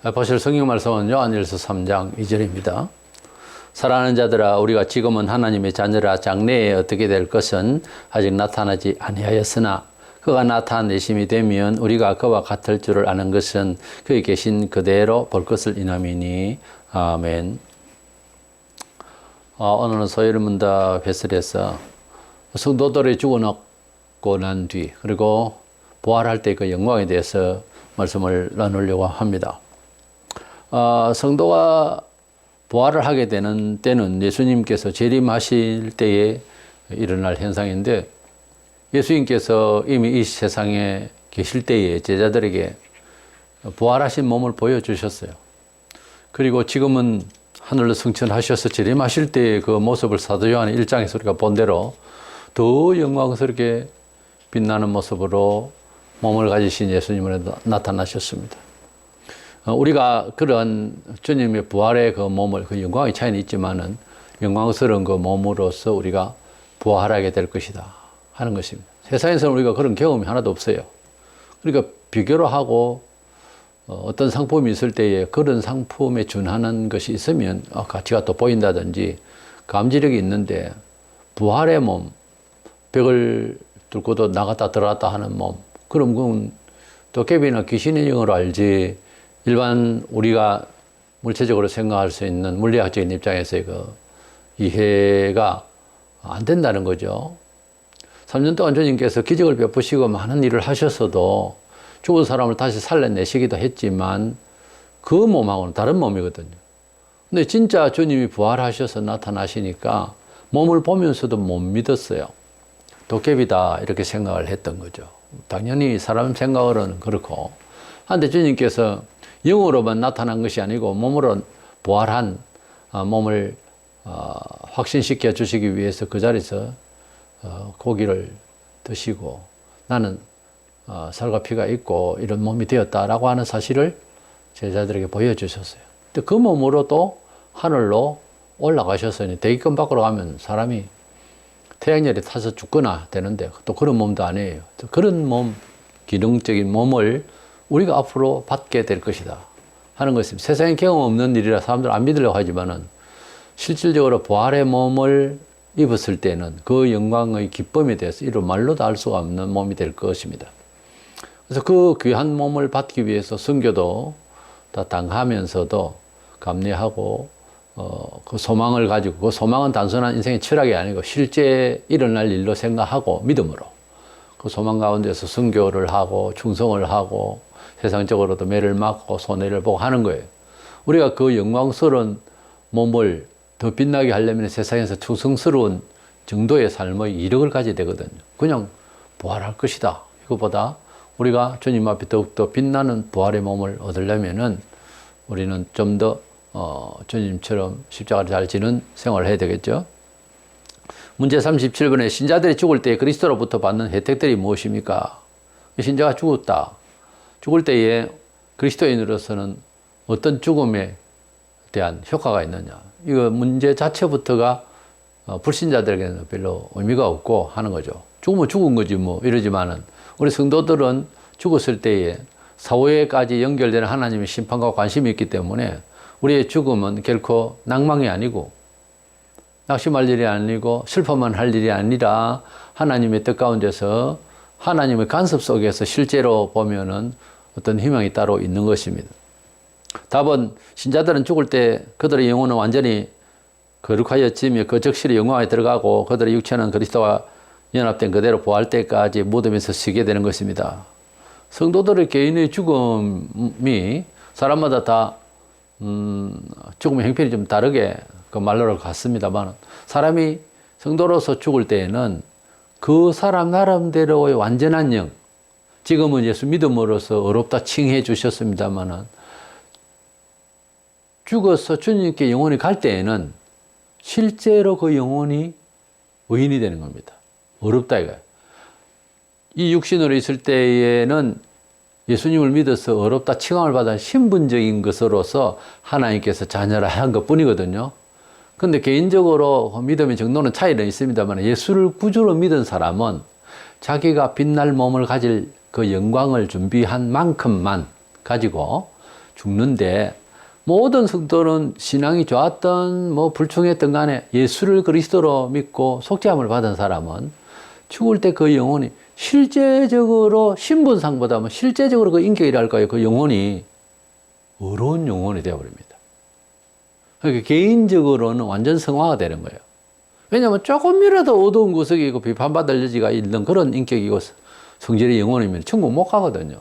보실 성경 말씀은 요한일서 3장 2절입니다. 사랑하는 자들아, 우리가 지금은 하나님의 자녀라. 장래에 어떻게 될 것은 아직 나타나지 아니하였으나 그가 나타내심이 되면 우리가 그와 같을 줄을 아는 것은 그에 계신 그대로 볼 것을 인함이니. 아멘. 오늘은 소일문답 베슬에서 성도들이 죽어나고 난 뒤, 그리고 부활할 때 그 영광에 대해서 말씀을 나누려고 합니다. 성도가 부활을 하게 되는 때는 예수님께서 재림하실 때에 일어날 현상인데, 예수님께서 이미 이 세상에 계실 때에 제자들에게 부활하신 몸을 보여주셨어요. 그리고 지금은 하늘로 승천하셔서 재림하실 때의 그 모습을 사도 요한 1장에서 우리가 본 대로 더 영광스럽게 빛나는 모습으로 몸을 가지신 예수님을 나타나셨습니다. 우리가 그런 주님의 부활의 그 몸을, 그 영광의 차이는 있지만은 영광스러운 그 몸으로서 우리가 부활하게 될 것이다 하는 것입니다. 세상에서는 우리가 그런 경험이 하나도 없어요. 그러니까 비교로 하고 어떤 상품이 있을 때에 그런 상품에 준하는 것이 있으면 가치가 또 보인다든지 감지력이 있는데, 부활의 몸, 벽을 뚫고도 나갔다 들어갔다 하는 몸, 그런 건 도깨비나 귀신의 영으로 알지 일반 우리가 물체적으로 생각할 수 있는 물리학적인 입장에서의 그 이해가 안 된다는 거죠. 3년 동안 주님께서 기적을 베푸시고 많은 일을 하셨어도 죽은 사람을 다시 살려내시기도 했지만 그 몸하고는 다른 몸이거든요. 근데 진짜 주님이 부활하셔서 나타나시니까 몸을 보면서도 못 믿었어요. 도깨비다 이렇게 생각을 했던 거죠. 당연히 사람 생각으로는 그렇고, 한데 주님께서 영으로만 나타난 것이 아니고 몸으로 부활한 몸을 확신시켜 주시기 위해서 그 자리에서 고기를 드시고 나는 살과 피가 있고 이런 몸이 되었다라고 하는 사실을 제자들에게 보여주셨어요. 근데 그 몸으로 또 하늘로 올라가셨으니 대기권 밖으로 가면 사람이 태양열에 타서 죽거나 되는데 또 그런 몸도 아니에요. 그런 몸, 기능적인 몸을 우리가 앞으로 받게 될 것이다 하는 것입니다. 세상에 경험 없는 일이라 사람들 안 믿으려고 하지만은 실질적으로 부활의 몸을 입었을 때는 그 영광의 기쁨에 대해서 이루 말로도 알 수가 없는 몸이 될 것입니다. 그래서 그 귀한 몸을 받기 위해서 순교도 다 당하면서도 감내하고 그 소망을 가지고, 그 소망은 단순한 인생의 철학이 아니고 실제 일어날 일로 생각하고 믿음으로 그 소망 가운데서 순교를 하고 충성을 하고 세상적으로도 매를 맞고 손해를 보고 하는 거예요. 우리가 그 영광스러운 몸을 더 빛나게 하려면 세상에서 충성스러운 정도의 삶의 이력을 가져야 되거든요. 그냥 부활할 것이다 이거보다 우리가 주님 앞에 더욱더 빛나는 부활의 몸을 얻으려면은 우리는 좀 더 주님처럼 십자가를 잘 지는 생활을 해야 되겠죠. 문제 37번에 신자들이 죽을 때 그리스도로부터 받는 혜택들이 무엇입니까? 신자가 죽었다. 죽을 때에 그리스도인으로서는 어떤 죽음에 대한 효과가 있느냐. 이거 문제 자체부터가 불신자들에게는 별로 의미가 없고 하는 거죠. 죽으면 죽은 거지 뭐 이러지만은 우리 성도들은 죽었을 때에 사후에까지 연결되는 하나님의 심판과 관심이 있기 때문에 우리의 죽음은 결코 낭망이 아니고 낙심할 일이 아니고 슬퍼만 할 일이 아니라 하나님의 뜻 가운데서 하나님의 간섭 속에서 실제로 보면은 어떤 희망이 따로 있는 것입니다. 답은 신자들은 죽을 때 그들의 영혼은 완전히 거룩하여지며 그 적실의 영광에 들어가고 그들의 육체는 그리스도와 연합된 그대로 부활 때까지 무덤에서 쉬게 되는 것입니다. 성도들의 개인의 죽음이 사람마다 다 죽음의 형편이 좀 다르게 그 말로를 같습니다만, 사람이 성도로서 죽을 때에는 그 사람 나름대로의 완전한 영, 지금은 예수 믿음으로써 어렵다 칭해 주셨습니다만 죽어서 주님께 영혼이 갈 때에는 실제로 그 영혼이 의인이 되는 겁니다. 어렵다 이거예요. 이 육신으로 있을 때에는 예수님을 믿어서 어렵다 칭함을 받아 신분적인 것으로서 하나님께서 자녀라 한 것뿐이거든요. 근데 개인적으로 믿음의 정도는 차이는 있습니다만 예수를 구주로 믿은 사람은 자기가 빛날 몸을 가질 그 영광을 준비한 만큼만 가지고 죽는데 모든 성도는 신앙이 좋았던 뭐 불충했던 간에 예수를 그리스도로 믿고 속죄함을 받은 사람은 죽을 때 그 영혼이 실제적으로 신분상보다 뭐 실제적으로 그 인격이랄까요? 그 영혼이 어려운 영혼이 되어버립니다. 그러니까 개인적으로는 완전 성화가 되는 거예요. 왜냐하면 조금이라도 어두운 구석이고 비판받을 여지가 있는 그런 인격이고 성질의 영혼이면 천국 못 가거든요.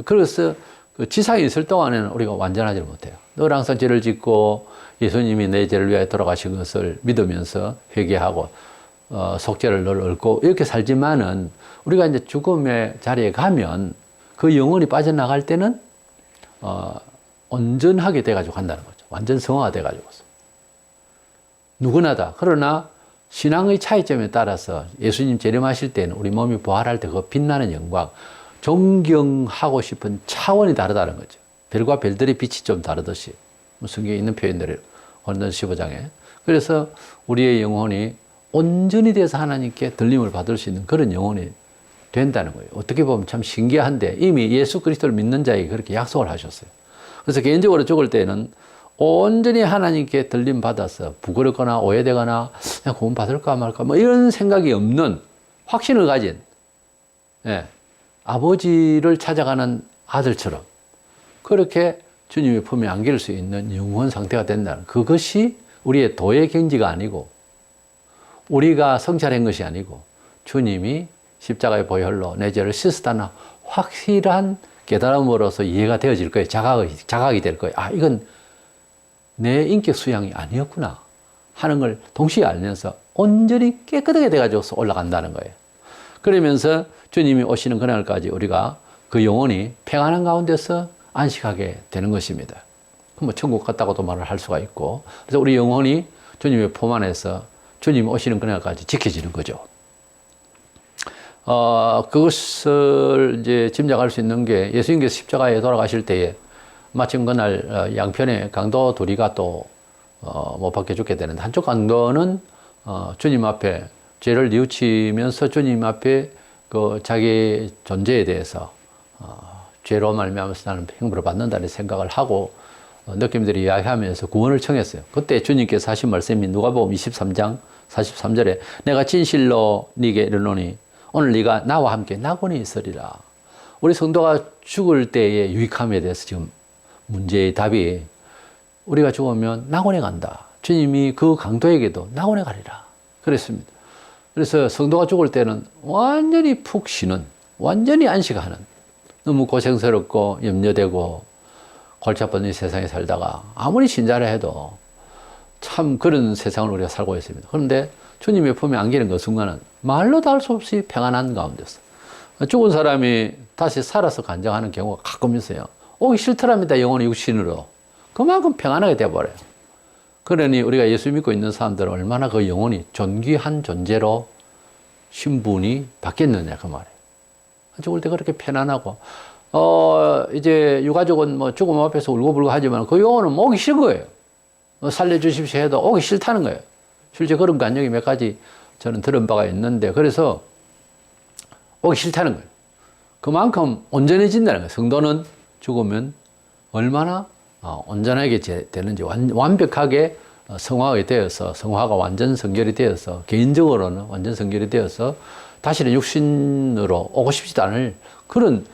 그래서 그 지상에 있을 동안에는 우리가 완전하지 못해요. 늘 항상 죄를 짓고 예수님이 내 죄를 위하여 돌아가신 것을 믿으면서 회개하고 속죄를 늘 얻고 이렇게 살지만은 우리가 이제 죽음의 자리에 가면 그 영혼이 빠져나갈 때는 온전하게 돼가지고 간다는 거죠. 완전 성화가 돼가지고. 누구나 다. 그러나 신앙의 차이점에 따라서 예수님 재림하실 때는 우리 몸이 부활할 때 그 빛나는 영광, 존경하고 싶은 차원이 다르다는 거죠. 별과 별들의 빛이 좀 다르듯이. 성경에 있는 표현들이 고린도서 15장에. 그래서 우리의 영혼이 온전히 돼서 하나님께 들림을 받을 수 있는 그런 영혼이 된다는 거예요. 어떻게 보면 참 신기한데 이미 예수 그리스도를 믿는 자에게 그렇게 약속을 하셨어요. 그래서 개인적으로 죽을 때는 온전히 하나님께 들림 받아서 부끄럽거나 오해되거나 그냥 구원 받을까 말까 뭐 이런 생각이 없는 확신을 가진 아버지를 찾아가는 아들처럼 그렇게 주님의 품에 안길 수 있는 영원 상태가 된다는 그것이 우리의 도의 경지가 아니고 우리가 성찰한 것이 아니고 주님이 십자가의 보혈로 내 죄를 씻었다는 확실한 깨달음으로서 이해가 되어질 거예요. 자각이 될 거예요. 아, 이건 내 인격 수양이 아니었구나 하는 걸 동시에 알면서 온전히 깨끗하게 돼가지고 올라간다는 거예요. 그러면서 주님이 오시는 그날까지 우리가 그 영혼이 평안한 가운데서 안식하게 되는 것입니다. 뭐 천국 갔다고도 말을 할 수가 있고 그래서 우리 영혼이 주님의 품 안에서 주님이 오시는 그날까지 지켜지는 거죠. 그것을 이제 짐작할 수 있는 게 예수님께서 십자가에 돌아가실 때에 마침 그날 양편에 강도 둘이가 또 못 박혀 죽게 되는데 한쪽 강도는 주님 앞에 죄를 뉘우치면서 주님 앞에 그 자기 존재에 대해서 죄로 말미암아서 나는 형벌을 받는다는 생각을 하고 느낌들이 이야기하면서 구원을 청했어요. 그때 주님께서 하신 말씀이 누가복음 23장 43절에 내가 진실로 네게 이르노니 오늘 네가 나와 함께 낙원에 있으리라. 우리 성도가 죽을 때의 유익함에 대해서 지금 문제의 답이 우리가 죽으면 낙원에 간다. 주님이 그 강도에게도 낙원에 가리라. 그랬습니다. 그래서 성도가 죽을 때는 완전히 푹 쉬는, 완전히 안식하는, 너무 고생스럽고 염려되고 골치 아픈 이 세상에 살다가 아무리 신자라 해도 참 그런 세상을 우리가 살고 있습니다. 그런데 주님의 품에 안기는 그 순간은 말로도 할 수 없이 평안한 가운데서 죽은 사람이 다시 살아서 간증하는 경우가 가끔 있어요. 오기 싫더랍니다. 영혼이 육신으로. 그만큼 평안하게 돼버려요. 그러니 우리가 예수 믿고 있는 사람들은 얼마나 그 영혼이 존귀한 존재로 신분이 바뀌었느냐 그 말이에요. 죽을 때 그렇게 편안하고 이제 유가족은 뭐 죽음 앞에서 울고불고 하지만 그 영혼은 오기 싫은 거예요. 살려주십시오 해도 오기 싫다는 거예요. 실제 그런 간증이 몇 가지 저는 들은 바가 있는데 그래서 오기 싫다는 거예요. 그만큼 온전해진다는 거예요. 성도는 죽으면 얼마나 온전하게 되는지 완벽하게 성화가 되어서 성화가 완전 성결이 되어서 개인적으로는 완전 성결이 되어서 다시는 육신으로 오고 싶지도 않을 그런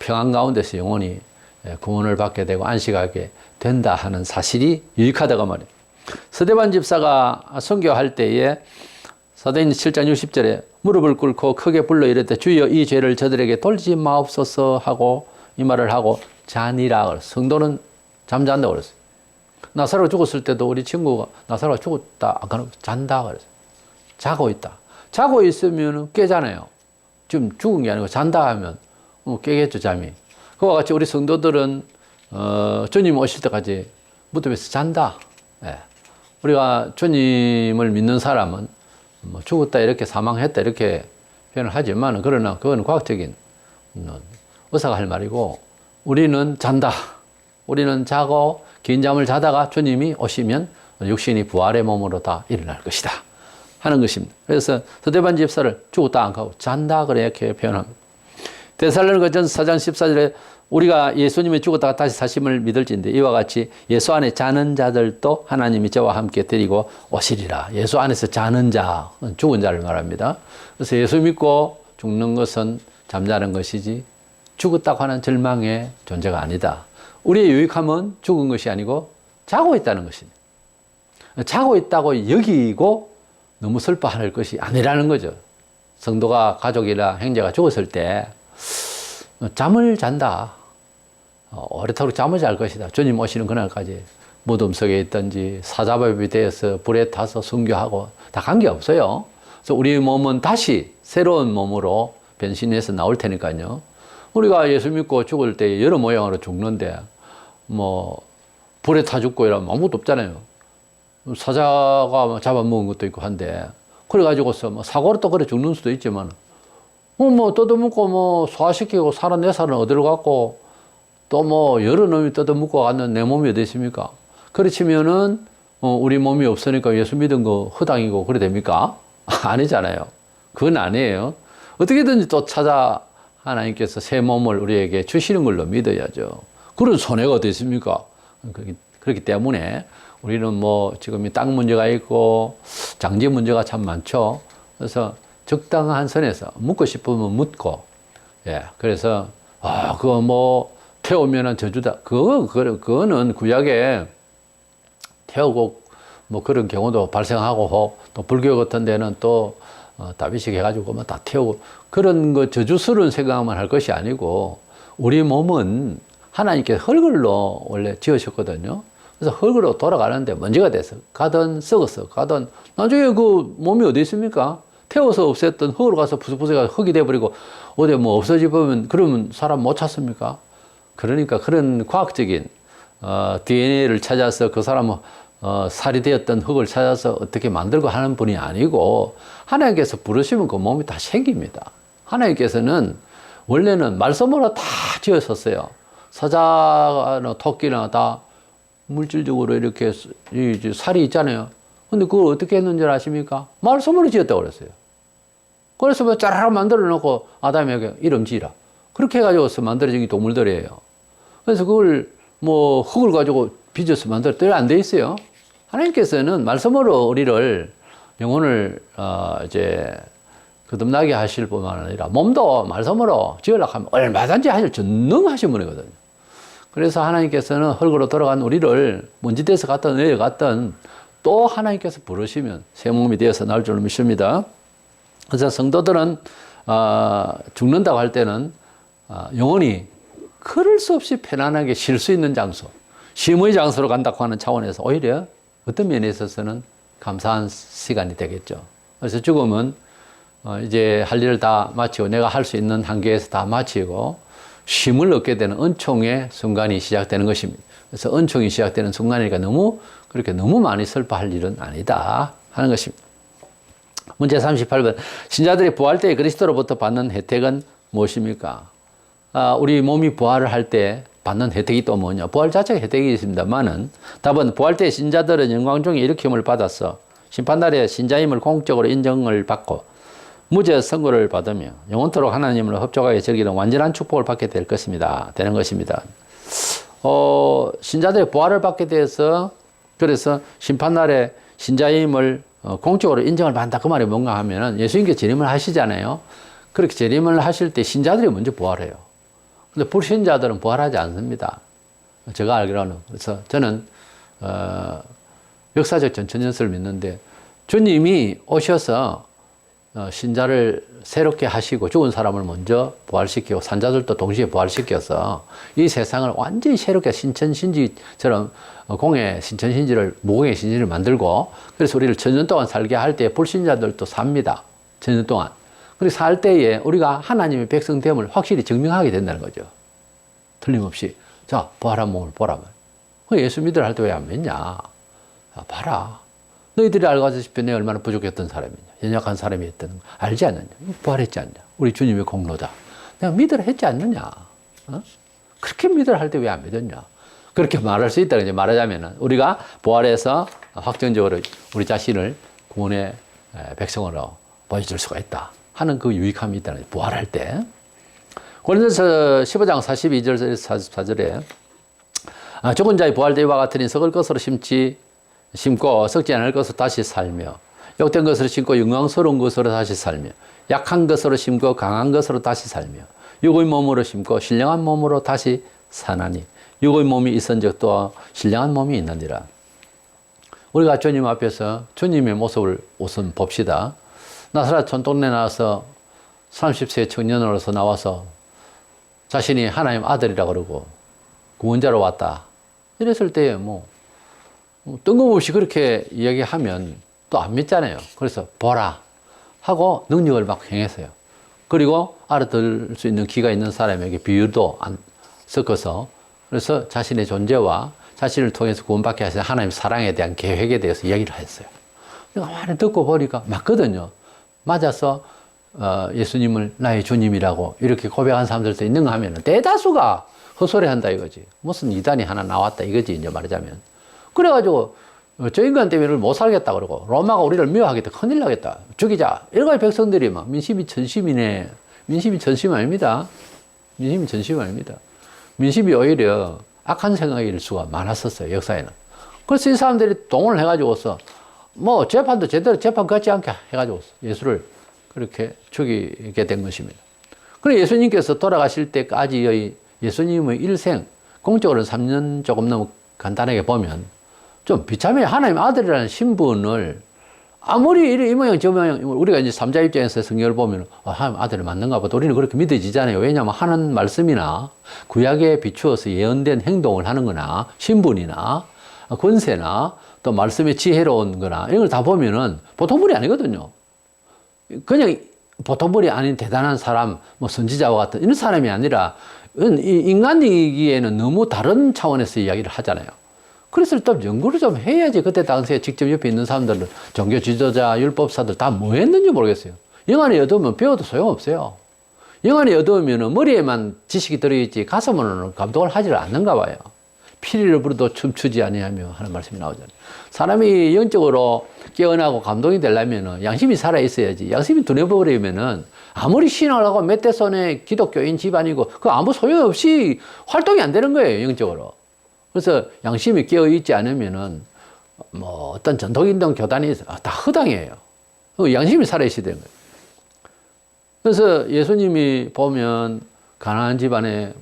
평안 가운데서 영혼이 구원을 받게 되고 안식하게 된다 하는 사실이 유익하다고 말이에요. 서대반 집사가 선교할 때에 사도행전 7장 60절에 무릎을 꿇고 크게 불러 이랬대 주여 이 죄를 저들에게 돌리지 마옵소서 하고 이 말을 하고 자니라. 성도는 잠잔다고 그랬어요. 나사로가 죽었을 때도 우리 친구가 나사로가 죽었다 안 가는 잔다 그랬어요. 자고 있다. 자고 있으면 깨잖아요. 지금 죽은 게 아니고 잔다 하면 깨겠죠 잠이. 그와 같이 우리 성도들은 주님 오실 때까지 무덤에서 잔다. 예. 우리가 주님을 믿는 사람은 뭐 죽었다 이렇게 사망했다 이렇게 표현을 하지만 그러나 그건 과학적인 의사가 할 말이고 우리는 잔다. 우리는 자고 긴 잠을 자다가 주님이 오시면 육신이 부활의 몸으로 다 일어날 것이다 하는 것입니다. 그래서 서대반 집사를 죽었다 안 가고 잔다 그렇게 표현합니다. 데살로니가 전서 4장 14절에 우리가 예수님이 죽었다가 다시 사심을 믿을진데 이와 같이 예수 안에 자는 자들도 하나님이 저와 함께 데리고 오시리라. 예수 안에서 자는 자, 죽은 자를 말합니다. 그래서 예수 믿고 죽는 것은 잠자는 것이지 죽었다고 하는 절망의 존재가 아니다. 우리의 유익함은 죽은 것이 아니고 자고 있다는 것입니다. 자고 있다고 여기고 너무 슬퍼할 것이 아니라는 거죠. 성도가 가족이나 형제가 죽었을 때 잠을 잔다. 오래도록 잠을 잘 것이다. 주님 오시는 그날까지 무덤 속에 있든지 사자밥이 되어서 불에 타서 순교하고 다 관계없어요. 그래서 우리 몸은 다시 새로운 몸으로 변신해서 나올 테니까요. 우리가 예수 믿고 죽을 때 여러 모양으로 죽는데 뭐 불에 타 죽고 이러면 아무것도 없잖아요. 사자가 잡아먹은 것도 있고 한데 그래가지고서 뭐 사고로 또 그래 죽는 수도 있지만 뭐 뜯어먹고 뭐 소화시키고 살은 어디로 갔고 또 뭐 여러 놈이 뜯어먹고 갔는 내 몸이 어디 있습니까? 그렇지면은 우리 몸이 없으니까 예수 믿은 거 허당이고 그래 됩니까? 아니잖아요. 그건 아니에요. 어떻게든지 또 찾아 하나님께서 새 몸을 우리에게 주시는 걸로 믿어야죠. 그런 손해가 어디 있습니까? 그렇기 때문에 우리는 뭐 지금 이 땅 문제가 있고 장지 문제가 참 많죠. 그래서 적당한 선에서 묻고 싶으면 묻고, 예, 그래서 그거 뭐 태우면은 저주다. 그거는 구약에 태우고 뭐 그런 경우도 발생하고 또 불교 같은 데는 또 다비식 해가지고 뭐 다 태우고 그런 거 저주스러운 생각만 할 것이 아니고 우리 몸은 하나님께 흙으로 원래 지으셨거든요. 그래서 흙으로 돌아가는데 먼지가 돼서 가든 썩어서 가든 나중에 그 몸이 어디 있습니까? 태워서 없앴던 흙으로 가서 부스부스가 흙이 돼버리고 어디 뭐 없어지면 그러면 사람 못 찾습니까? 그러니까 그런 과학적인 DNA를 찾아서 그 사람은 살이 되었던 흙을 찾아서 어떻게 만들고 하는 분이 아니고 하나님께서 부르시면 그 몸이 다 생깁니다. 하나님께서는 원래는 말씀으로 다 지으셨어요. 사자나 토끼나 다 물질적으로 이렇게 살이 있잖아요. 근데 그걸 어떻게 했는지 아십니까? 말씀으로 지었다고 그랬어요. 그래서 뭐 짜라락 만들어 놓고 아담에게 이름 지으라. 그렇게 해가지고서 만들어진 게 동물들이에요. 그래서 그걸 뭐 흙을 가지고 빚어서 만들었더니 안 돼 있어요. 하나님께서는 말씀으로 우리를 영혼을 이제 거듭나게 하실 뿐만 아니라 몸도 말씀으로 지으려고 하면 얼마든지 하실 전능하신 분이거든요. 그래서 하나님께서는 흙으로 돌아간 우리를 먼지돼서 갔든 내려갔든 또 하나님께서 부르시면 새 몸이 되어서 나올 줄로 믿습니다. 그래서 성도들은 죽는다고 할 때는 영혼이 그럴 수 없이 편안하게 쉴 수 있는 장소, 쉼의 장소로 간다고 하는 차원에서 오히려 어떤 면에 있어서는 감사한 시간이 되겠죠. 그래서 죽음은 이제 할 일을 다 마치고 내가 할 수 있는 한계에서 다 마치고 쉼을 얻게 되는 은총의 순간이 시작되는 것입니다. 그래서 은총이 시작되는 순간이니까 너무 많이 슬퍼할 일은 아니다 하는 것입니다. 문제 38번. 신자들이 부활 때 그리스도로부터 받는 혜택은 무엇입니까? 우리 몸이 부활을 할 때 받는 혜택이 또 뭐냐? 부활 자체가 혜택이 있습니다만은 답은 부활 때 신자들은 영광 중에 일으킴을 받아서 심판날에 신자임을 공적으로 인정을 받고 무죄 선고를 받으며 영원토록 하나님을 흡족하게 즐기는 완전한 축복을 받게 되는 것입니다. 신자들의 부활을 받게 돼서 그래서 심판날에 신자임을 공적으로 인정을 받는다. 그 말이 뭔가 하면은 예수님께 재림을 하시잖아요. 그렇게 재림을 하실 때 신자들이 먼저 부활해요. 근데 불신자들은 부활하지 않습니다. 제가 알기로는. 그래서 저는 역사적 전천연설을 믿는데 주님이 오셔서 신자를 새롭게 하시고 죽은 사람을 먼저 부활시키고 산자들도 동시에 부활시켜서 이 세상을 완전히 새롭게 신천신지처럼 공의 신천신지를 무공의 신지를 만들고 그래서 우리를 천년 동안 살게 할 때 불신자들도 삽니다. 천년 동안. 그리고 살 때에 우리가 하나님의 백성됨을 확실히 증명하게 된다는 거죠. 틀림없이. 자, 부활한 몸을 보라면. 예수 믿으라 할 때 왜 안 믿냐? 봐라. 너희들이 알고다시피 내가 얼마나 부족했던 사람이냐. 연약한 사람이었던 거 알지 않느냐. 부활했지 않냐. 우리 주님의 공로다. 내가 믿으라 했지 않느냐. 그렇게 믿으라 할 때 왜 안 믿었냐. 그렇게 말할 수 있다. 이제 말하자면 우리가 부활해서 확정적으로 우리 자신을 구원의 백성으로 보여줄 수가 있다 하는 그 유익함이 있다는 거예요. 부활할 때. 고린도서 15장 42절 44절에 죽은 자의 부활되기와 같으니 썩을 것으로 심고 썩지 않을 것으로 다시 살며 욕된 것으로 심고 영광스러운 것으로 다시 살며 약한 것으로 심고 강한 것으로 다시 살며 육의 몸으로 심고 신령한 몸으로 다시 사나니 육의 몸이 있은 적도 신령한 몸이 있느니라. 우리가 주님 앞에서 주님의 모습을 우선 봅시다. 나사렛 촌동네 나와서 30세 청년으로서 나와서 자신이 하나님 아들이라 그러고 구원자로 왔다. 이랬을 때에 뜬금없이 그렇게 이야기하면 또 안 믿잖아요. 그래서 보라 하고 능력을 막 행했어요. 그리고 알아들 수 있는 귀가 있는 사람에게 비유도 안 섞어서 그래서 자신의 존재와 자신을 통해서 구원받게 하신 하나님 사랑에 대한 계획에 대해서 이야기를 했어요. 많이 듣고 보니까 맞거든요. 맞아서 예수님을 나의 주님이라고 이렇게 고백한 사람들도 있는가 하면 대다수가 헛소리한다 이거지. 무슨 이단이 하나 나왔다 이거지 이제 말하자면. 그래가지고 저 인간 때문에 못 살겠다 그러고 로마가 우리를 미워하겠다 큰일 나겠다 죽이자 이러고 백성들이 막 민심이 전심이네. 민심이 전심 아닙니다. 민심이 전심 아닙니다. 민심이 오히려 악한 생각일 수가 많았었어요 역사에는. 그래서 이 사람들이 동원을 해가지고서 재판도 제대로 재판 같지 않게 해가지고 예수를 그렇게 죽이게 된 것입니다. 그래 예수님께서 돌아가실 때까지의 예수님의 일생, 공적으로는 3년 조금 넘어 간단하게 보면 좀 비참해요. 하나님 아들이라는 신분을 아무리 이 모양 저 모양 우리가 이제 삼자 입장에서 성경을 보면 하나님 아들이 맞는가 보다 우리는 그렇게 믿어지잖아요. 왜냐하면 하는 말씀이나 구약에 비추어서 예언된 행동을 하는 거나 신분이나 권세나 또 말씀의 지혜로운 거나 이런 걸 다 보면은 보통 분이 아니거든요. 그냥 보통 분이 아닌 대단한 사람, 선지자와 같은 이런 사람이 아니라 인간이기에는 너무 다른 차원에서 이야기를 하잖아요. 그래서 또 연구를 좀 해야지 그때 당시에 직접 옆에 있는 사람들은 종교 지도자, 율법사들 다 뭐 했는지 모르겠어요. 영안에 얻으면 배워도 소용없어요. 영안에 얻으면 머리에만 지식이 들어있지 가슴으로는 감동을 하지 않는가 봐요. 피리를 부르도 춤추지 아니하며 하는 말씀이 나오잖아요. 사람이 영적으로 깨어나고 감동이 되려면 양심이 살아있어야지. 양심이 둔해버리면 아무리 신앙을 하고 몇 대 손에 기독교인 집안이고 그 아무 소용없이 활동이 안 되는 거예요 영적으로. 그래서 양심이 깨어있지 않으면은 어떤 전통인동 교단이 다 허당이에요. 양심이 살아있어야 되는 거예요. 그래서 예수님이 보면 가난한 집안에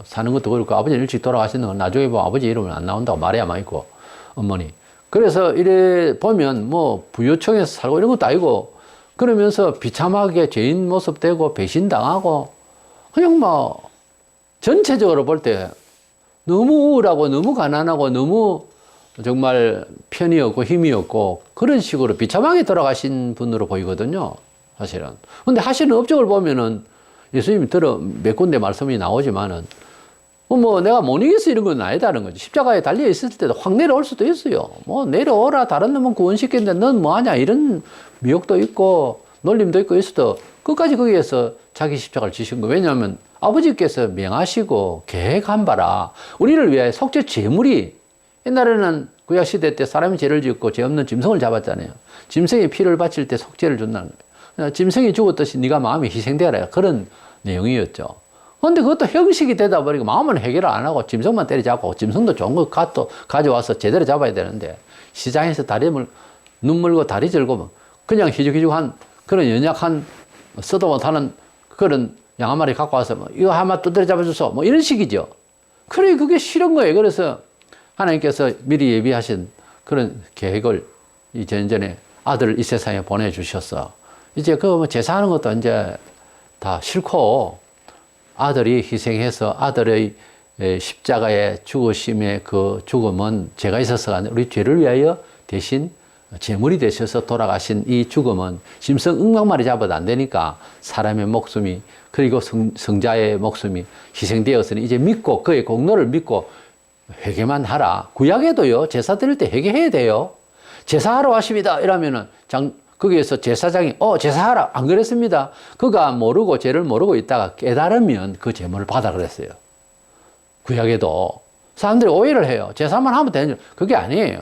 사는 것도 그렇고 아버지는 일찍 돌아가시는 건 나중에 보면 아버지 이름은 안 나온다고 마리아만 있고 어머니. 그래서 이래 보면 부유층에서 살고 이런 것도 아니고 그러면서 비참하게 죄인 모습 되고 배신당하고 그냥 전체적으로 볼 때 너무 우울하고 너무 가난하고 너무 정말 편이 없고 힘이 없고 그런 식으로 비참하게 돌아가신 분으로 보이거든요 사실은. 근데 하시는 업적을 보면은 예수님이 몇 군데 말씀이 나오지만은 내가 못 이겼어 이런 건 아니다는 거지. 십자가에 달려 있을 때도 확 내려올 수도 있어요. 내려오라 다른 놈은 구원시켰는데 넌 뭐하냐 이런 미혹도 있고 놀림도 있고 있어도 끝까지 거기에서 자기 십자가를 지신 거. 왜냐하면 아버지께서 명하시고 계획한 바라 우리를 위하여 속죄 제물이 옛날에는 구약시대 때 사람이 죄를 짓고 죄 없는 짐승을 잡았잖아요. 짐승이 피를 바칠 때 속죄를 준다는 거예요. 짐승이 죽었듯이 네가 마음이 희생되어라 그런 내용이었죠. 그런데 그것도 형식이 되다 보니까 마음은 해결을 안 하고 짐승만 때려잡고 짐승도 좋은 거 가져와서 제대로 잡아야 되는데 시장에서 눈 물고 다리 절고 그냥 희죽희죽한 그런 연약한 써도 못하는 그런 양 한 마리 갖고 와서 이거 한 마리 두드려 잡아줘서 이런 식이죠. 그래 그게 싫은 거예요. 그래서 하나님께서 미리 예비하신 그런 계획을 이전에 아들을 이 세상에 보내주셨어. 이제 제사하는 것도 이제 다 싫고 아들이 희생해서 아들의 십자가의 죽으심의 그 죽음은 죄가 있어서가 아니라 우리 죄를 위하여 대신 제물이 되셔서 돌아가신 이 죽음은 짐승 억만마리 잡아도 안 되니까 사람의 목숨이 그리고 성자의 목숨이 희생되었으니 이제 믿고 그의 공로를 믿고 회개만 하라. 구약에도요 제사 드릴 때 회개해야 돼요. 제사하러 왔습니다 이러면은 거기에서 제사장이 제사하라 안 그랬습니다. 그가 모르고 죄를 모르고 있다가 깨달으면 그 제물을 받아 그랬어요. 구약에도 사람들이 오해를 해요. 제사만 하면 되는 그게 아니에요.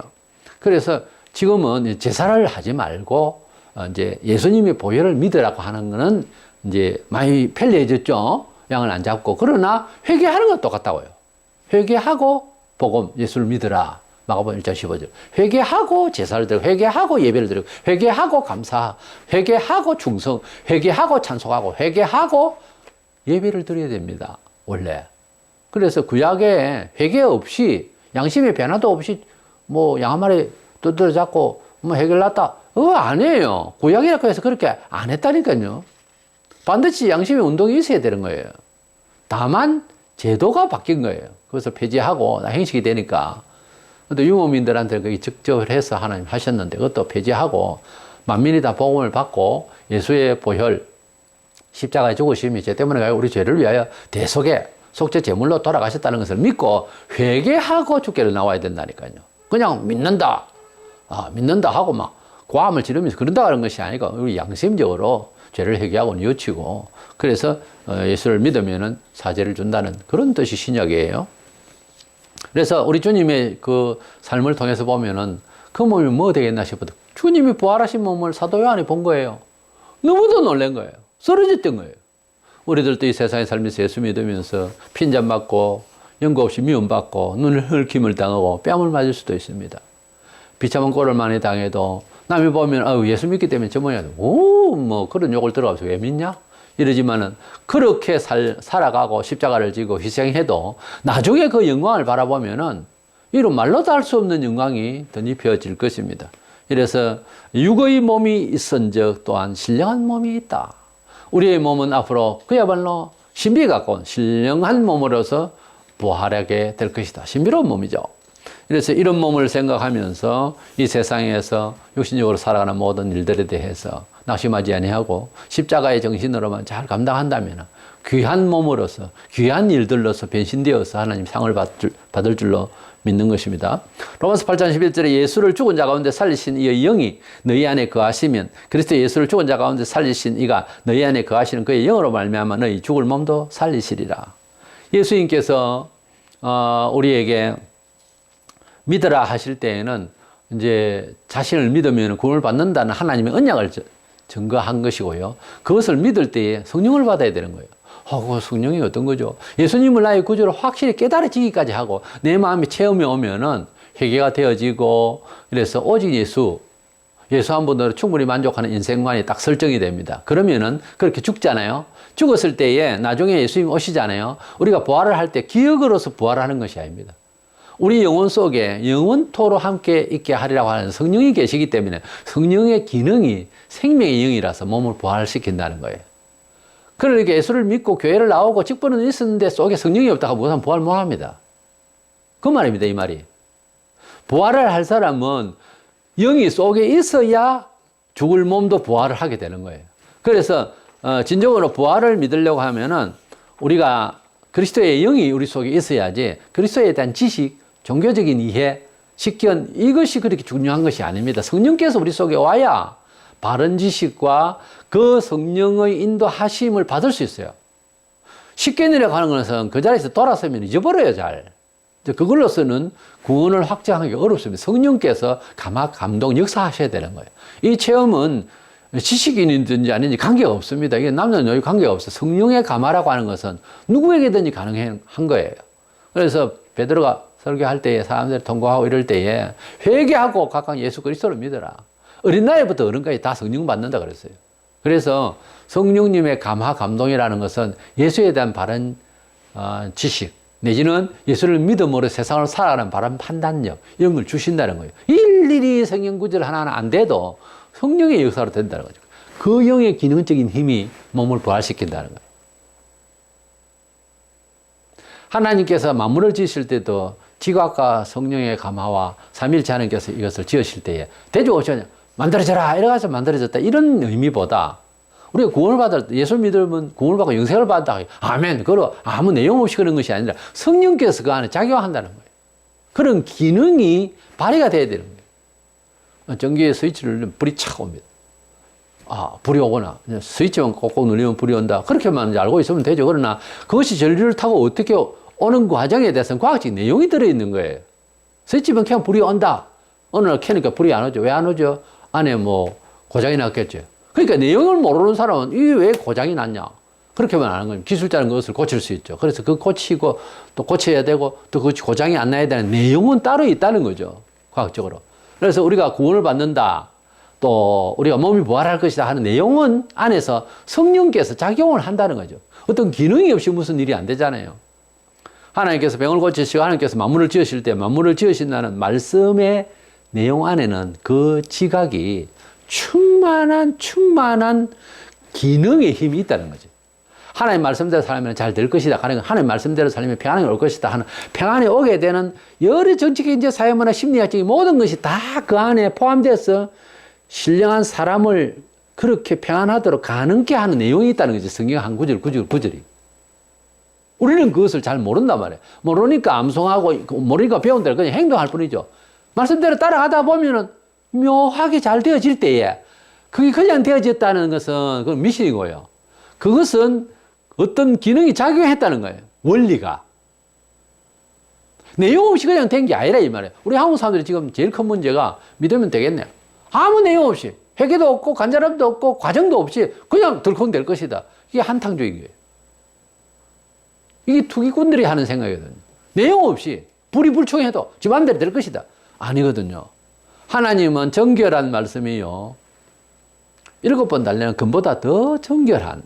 그래서 지금은 제사를 하지 말고 이제 예수님의 보혈을 믿으라고 하는 거는 이제 많이 편리해졌죠. 양을 안 잡고. 그러나 회개하는 건 똑같다고요. 회개하고 복음, 예수를 믿으라. 마가복음 1장 15절. 회개하고 제사를 드리고, 회개하고 예배를 드리고, 회개하고 감사, 회개하고 충성, 회개하고 찬송하고, 회개하고 예배를 드려야 됩니다. 원래. 그래서 구약에 회개 없이, 양심의 변화도 없이, 뭐, 양 한 마리 두드려 잡고, 뭐, 해결났다. 안 해요. 구약이라고 해서 그렇게 안 했다니까요. 반드시 양심의 운동이 있어야 되는 거예요. 다만, 제도가 바뀐 거예요. 그래서 폐지하고, 행식이 되니까. 근데 유목민들한테 그게 직접 해서 하나님 하셨는데, 그것도 폐지하고, 만민이 다 복음을 받고, 예수의 보혈, 십자가에 죽으심이 죄 때문에 우리 죄를 위하여 대속에 속죄 제물로 돌아가셨다는 것을 믿고 회개하고 주께를 나와야 된다니까요. 그냥 믿는다, 믿는다 하고 막 고함을 지르면서 그런다 하는 것이 아니고 우리 양심적으로 죄를 회개하고 뉘우치고 그래서 예수를 믿으면은 사죄를 준다는 그런 뜻이 신약이에요. 그래서 우리 주님의 그 삶을 통해서 보면은 그 몸이 뭐 되겠나 싶어도 주님이 부활하신 몸을 사도 요한이 본 거예요. 너무도 놀란 거예요. 쓰러졌던 거예요. 우리들도 이 세상에 살면서 예수 믿으면서 핀잔 맞고 연고 없이 미움받고 눈을 헐킴을 당하고 뺨을 맞을 수도 있습니다. 비참한 꼴을 많이 당해도 남이 보면 예수 믿기 때문에 저 모양이야. 뭐 그런 욕을 들어가면서 왜 믿냐? 이러지만은 그렇게 살아가고 십자가를 지고 희생해도 나중에 그 영광을 바라보면은 이런 말로도 할 수 없는 영광이 덧입혀질 것입니다. 이래서 육의 몸이 있은즉 또한 신령한 몸이 있다. 우리의 몸은 앞으로 그야말로 신비에 가까운 신령한 몸으로서 부활하게 될 것이다. 신비로운 몸이죠. 그래서 이런 몸을 생각하면서 이 세상에서 육신적으로 살아가는 모든 일들에 대해서 낙심하지 아니하고 십자가의 정신으로만 잘 감당한다면 귀한 몸으로서 귀한 일들로서 변신되어서 하나님 상을 받을 줄로 믿는 것입니다. 로마서 8장 11절에 예수를 죽은 자 가운데 살리신 이의 영이 너희 안에 거하시면 그리스도 예수를 죽은 자 가운데 살리신 이가 너희 안에 거하시는 그의 영으로 말미암아 너희 죽을 몸도 살리시리라. 예수님께서 우리에게 믿으라 하실 때에는 이제 자신을 믿으면 구원을 받는다는 하나님의 언약을 증거한 것이고요. 그것을 믿을 때에 성령을 받아야 되는 거예요. 그 성령이 어떤 거죠? 예수님을 나의 구주로 확실히 깨달아지기까지 하고 내 마음에 체험이 오면은 회개가 되어지고 그래서 오직 예수 한 분으로 충분히 만족하는 인생관이 딱 설정이 됩니다. 그러면은 그렇게 죽잖아요. 죽었을 때에 나중에 예수님 오시잖아요. 우리가 부활을 할 때 기억으로서 부활하는 것이 아닙니다. 우리 영혼 속에 영원토록 함께 있게 하리라고 하는 성령이 계시기 때문에 성령의 기능이 생명의 영이라서 몸을 부활시킨다는 거예요. 그러니까 예수를 믿고 교회를 나오고 직분은 있었는데 속에 성령이 없다가 무슨 부활 못합니다. 그 말입니다. 이 말이. 부활을 할 사람은 영이 속에 있어야 죽을 몸도 부활을 하게 되는 거예요. 그래서 진정으로 부활을 믿으려고 하면은 우리가 그리스도의 영이 우리 속에 있어야지 그리스도에 대한 지식, 종교적인 이해, 식견 이것이 그렇게 중요한 것이 아닙니다. 성령께서 우리 속에 와야 바른 지식과 그 성령의 인도하심을 받을 수 있어요. 식견이라고 하는 것은 그 자리에서 돌아서면 잊어버려요, 잘. 그걸로서는 구원을 확정하기 어렵습니다. 성령께서 감동, 역사하셔야 되는 거예요. 이 체험은 지식인이든지 아닌지 관계가 없습니다. 이게 남녀 여녀 관계가 없어요. 성령의 감화라고 하는 것은 누구에게든지 가능한 거예요. 그래서 베드로가 설교할 때에 사람들 통곡하고 이럴 때에 회개하고 각각 예수 그리스도를 믿어라. 어린 나이부터 어른까지 다 성령 받는다 그랬어요. 그래서 성령님의 감화, 감동이라는 것은 예수에 대한 바른 지식 내지는 예수를 믿음으로 세상을 살아가는 바른 판단력 이런 걸 주신다는 거예요. 일일이 성경 구절 하나하나 안 돼도 성령의 역사로 된다는 거죠. 그 영의 기능적인 힘이 몸을 부활시킨다는 거예요. 하나님께서 만물을 지으실 때도 지각과 성령의 감화와 삼일체 하나님께서 이것을 지으실 때에 대조 오셔냐 만들어져라 이래가지고 만들어졌다 이런 의미보다 우리가 구원을 받을 때 예수 믿으면 구원을 받고 영생을 받다 아멘 그러 아무 내용 없이 그런 것이 아니라 성령께서 그 안에 작용한다는 거예요. 그런 기능이 발휘가 돼야 되는 거예요. 전기의 스위치를 누르면 불이 착 옵니다. 불이 오거나 스위치만 꼭꼭 누르면 불이 온다 그렇게만 이제 알고 있으면 되죠. 그러나 그것이 전류를 타고 어떻게 오는 과정에 대해서는 과학적 내용이 들어있는 거예요. 스위치만 켜면 불이 온다. 어느 날 켜니까 불이 안 오죠. 왜 안 오죠? 안에 뭐 고장이 났겠죠. 그러니까 내용을 모르는 사람은 이게 왜 고장이 났냐? 그렇게만 안 하는 거예요. 기술자는 그것을 고칠 수 있죠. 그래서 그 고치고 또 고쳐야 되고 또 그 고장이 안 나야 되는 내용은 따로 있다는 거죠. 과학적으로. 그래서 우리가 구원을 받는다. 또 우리가 몸이 부활할 것이다 하는 내용은 안에서 성령께서 작용을 한다는 거죠. 어떤 기능이 없이 무슨 일이 안 되잖아요. 하나님께서 병을 고치시고 하나님께서 만물을 지으실 때 만물을 지으신다는 말씀의 내용 안에는 그 지각이 충만한 기능의 힘이 있다는 거죠. 하나님 말씀대로 살면 잘 될 것이다. 하나님 말씀대로 살면 평안이 올 것이다 하는 평안이 오게 되는 여러 정치적, 인재, 사회문화, 심리학적인 모든 것이 다 그 안에 포함돼서 신령한 사람을 그렇게 평안하도록 가능케 하는 내용이 있다는 거죠. 성경 한 구절이. 우리는 그것을 잘 모른단 말이에요. 모르니까 암송하고 모르니까 배운 대로 그냥 행동할 뿐이죠. 말씀대로 따라가다 보면은 묘하게 잘 되어질 때에 그게 그냥 되어졌다는 것은 그건 미신이고요. 그것은 어떤 기능이 작용했다는 거예요. 원리가. 내용 없이 그냥 된 게 아니라 이 말이에요. 우리 한국 사람들이 지금 제일 큰 문제가 믿으면 되겠네요. 아무 내용 없이 회개도 없고 간절함도 없고 과정도 없이 그냥 덜컹 될 것이다. 이게 한탕주의예요. 이게 투기꾼들이 하는 생각이거든요. 내용 없이 불이불충해도 지 맘대로 될 것이다. 아니거든요. 하나님은 정결한 말씀이요. 7번 달래는 금보다 더 정결한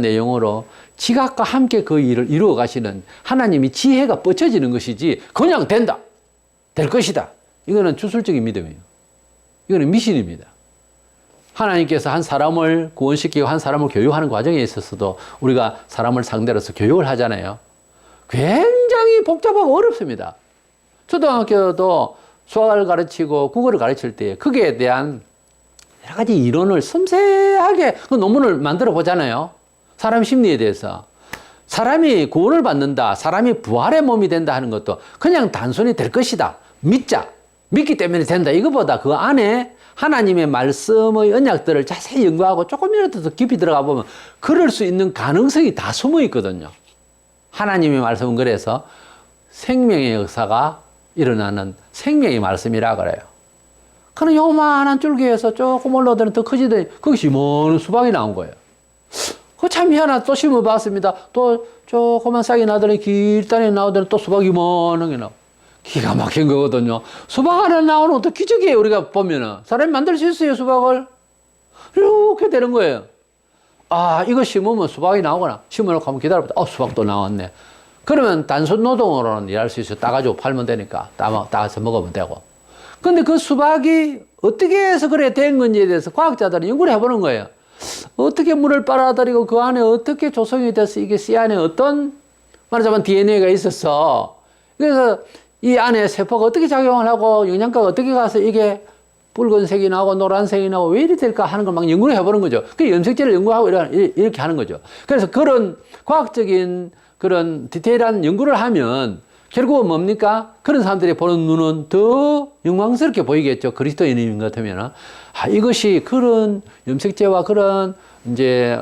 내용으로 지각과 함께 그 일을 이루어 가시는 하나님이 지혜가 뻗쳐지는 것이지 그냥 된다. 될 것이다. 이거는 주술적인 믿음이에요. 이거는 미신입니다. 하나님께서 한 사람을 구원시키고 한 사람을 교육하는 과정에 있어서도 우리가 사람을 상대로서 교육을 하잖아요. 굉장히 복잡하고 어렵습니다. 초등학교도 수학을 가르치고 국어를 가르칠 때 거기에 대한 여러 가지 이론을 섬세하게 그 논문을 만들어 보잖아요. 사람 심리에 대해서. 사람이 구원을 받는다, 사람이 부활의 몸이 된다 하는 것도 그냥 단순히 될 것이다. 믿기 때문에 된다. 이거보다 그 안에 하나님의 말씀의 언약들을 자세히 연구하고 조금이라도 더 깊이 들어가 보면 그럴 수 있는 가능성이 다 숨어 있거든요. 하나님의 말씀은 그래서 생명의 역사가 일어나는 생명의 말씀이라 그래요. 그런 요만한 줄기에서 조금 올라오더니 더 커지더니 거기서 먼 수박이 나온 거예요. 그거 참 희한하다. 또 심어봤습니다. 또 조그만 싹이 나더니 길단에 나오더니 또 수박이 먼한 게 나오고. 기가 막힌 거거든요. 수박 하나 나오는 것도 기적이에요. 우리가 보면은. 사람이 만들 수 있어요, 수박을. 이렇게 되는 거예요. 아, 이거 심으면 수박이 나오거나 심어놓고 한번 기다려보다 수박도 나왔네. 그러면 단순 노동으로는 일할 수 있어요. 따가지고 팔면 되니까 따서 먹으면 되고. 근데 그 수박이 어떻게 해서 그래 된 건지에 대해서 과학자들은 연구를 해보는 거예요. 어떻게 물을 빨아들이고 그 안에 어떻게 조성이 돼서 이게 씨 안에 어떤 말하자면 DNA가 있었어. 그래서 이 안에 세포가 어떻게 작용을 하고 영양가가 어떻게 가서 이게 붉은색이 나오고 노란색이 나오고 왜 이리 될까 하는 걸 막 연구를 해보는 거죠. 그 염색제를 연구하고 이렇게 하는 거죠. 그래서 그런 과학적인 그런 디테일한 연구를 하면 결국은 뭡니까? 그런 사람들이 보는 눈은 더 영광스럽게 보이겠죠. 그리스도인인 것 같으면. 이것이 그런 염색제와 그런 이제,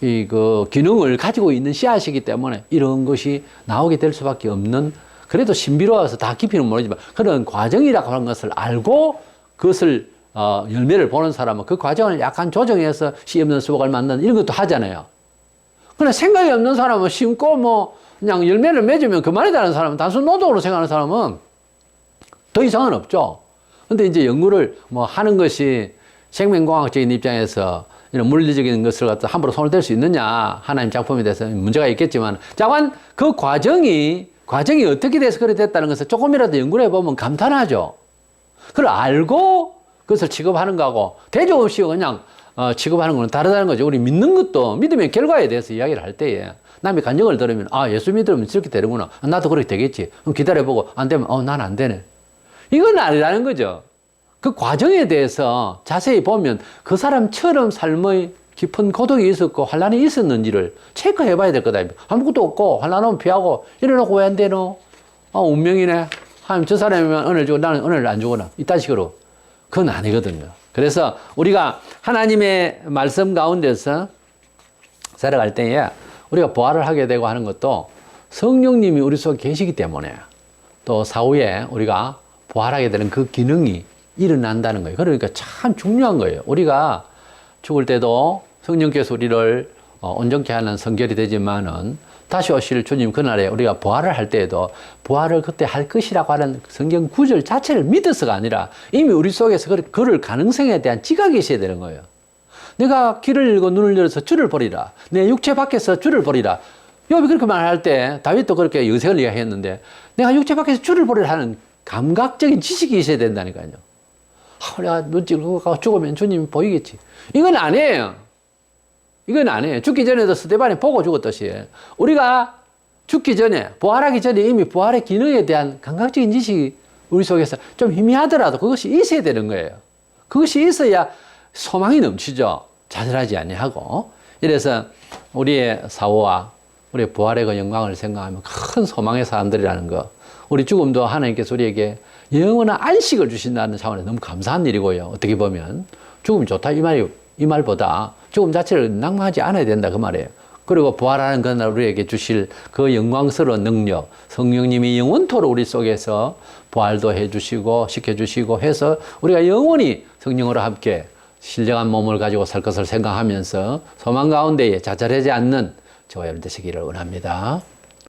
그 기능을 가지고 있는 씨앗이기 때문에 이런 것이 나오게 될 수밖에 없는 그래도 신비로워서 다 깊이는 모르지만 그런 과정이라고 하는 것을 알고 그것을 열매를 보는 사람은 그 과정을 약간 조정해서 씨 없는 수박을 만드는 이런 것도 하잖아요. 그러나 생각이 없는 사람은 심고 뭐 그냥 열매를 맺으면 그만이다는 사람은 단순 노동으로 생각하는 사람은 더 이상은 없죠. 근데 이제 연구를 뭐 하는 것이 생명공학적인 입장에서 이런 물리적인 것을 갖다 함부로 손을 댈 수 있느냐 하나님 작품에 대해서 문제가 있겠지만 다만 그 과정이 어떻게 돼서 그래 됐다는 것을 조금이라도 연구를 해보면 감탄하죠. 그걸 알고 그것을 취급하는 거하고 대조 없이 그냥 취급하는 거는 다르다는 거죠. 우리 믿는 것도 믿음의 결과에 대해서 이야기를 할 때에 남의 간증을 들으면 예수 믿으면 저렇게 되는구나. 나도 그렇게 되겠지. 그럼 기다려보고 안 되면 난 안 되네. 이건 아니라는 거죠. 그 과정에 대해서 자세히 보면 그 사람처럼 삶의 깊은 고독이 있었고 환란이 있었는지를 체크해 봐야 될 거다. 아무것도 없고 환란 오면 피하고 이래놓고 왜 안 되노? 운명이네. 하나님 저 사람이면 은혜를 주고 나는 은혜를 안 주거나 이딴 식으로. 그건 아니거든요. 그래서 우리가 하나님의 말씀 가운데서 살아갈 때에 우리가 부활을 하게 되고 하는 것도 성령님이 우리 속에 계시기 때문에 또 사후에 우리가 부활하게 되는 그 기능이 일어난다는 거예요. 그러니까 참 중요한 거예요. 우리가 죽을 때도 성령께서 우리를 온전케 하는 성결이 되지만은 다시 오실 주님 그날에 우리가 부활을 할 때에도 부활을 그때 할 것이라고 하는 성경 구절 자체를 믿어서가 아니라 이미 우리 속에서 그럴 가능성에 대한 지각이 있어야 되는 거예요. 내가 귀를 열고 눈을 열어서 주를 보리라. 내 육체 밖에서 주를 보리라. 욥이 그렇게 말할 때 다윗도 그렇게 여색을 이야기했는데 내가 육체 밖에서 주를 보리라 하는 감각적인 지식이 있어야 된다니까요. 내가 눈 찌르고 죽으면 주님이 보이겠지. 이건 아니에요. 이건 아니에요. 죽기 전에도 스데반이 보고 죽었듯이 우리가 죽기 전에 부활하기 전에 이미 부활의 기능에 대한 감각적인 지식이 우리 속에서 좀 희미하더라도 그것이 있어야 되는 거예요. 그것이 있어야 소망이 넘치죠. 좌절하지 아니하고. 이래서 우리의 사후와 우리의 부활의 그 영광을 생각하면 큰 소망의 사람들이라는 거. 우리 죽음도 하나님께서 우리에게 영원한 안식을 주신다는 차원에서 너무 감사한 일이고요. 어떻게 보면 죽음이 좋다 이 말보다 죽음 자체를 낭망하지 않아야 된다 그 말이에요. 그리고 부활하는 그날 우리에게 주실 그 영광스러운 능력, 성령님이 영원토록 우리 속에서 부활도 해주시고 시켜주시고 해서 우리가 영원히 성령으로 함께 신령한 몸을 가지고 살 것을 생각하면서 소망 가운데에 좌절하지 않는 저와 여러분 되시기를 원합니다.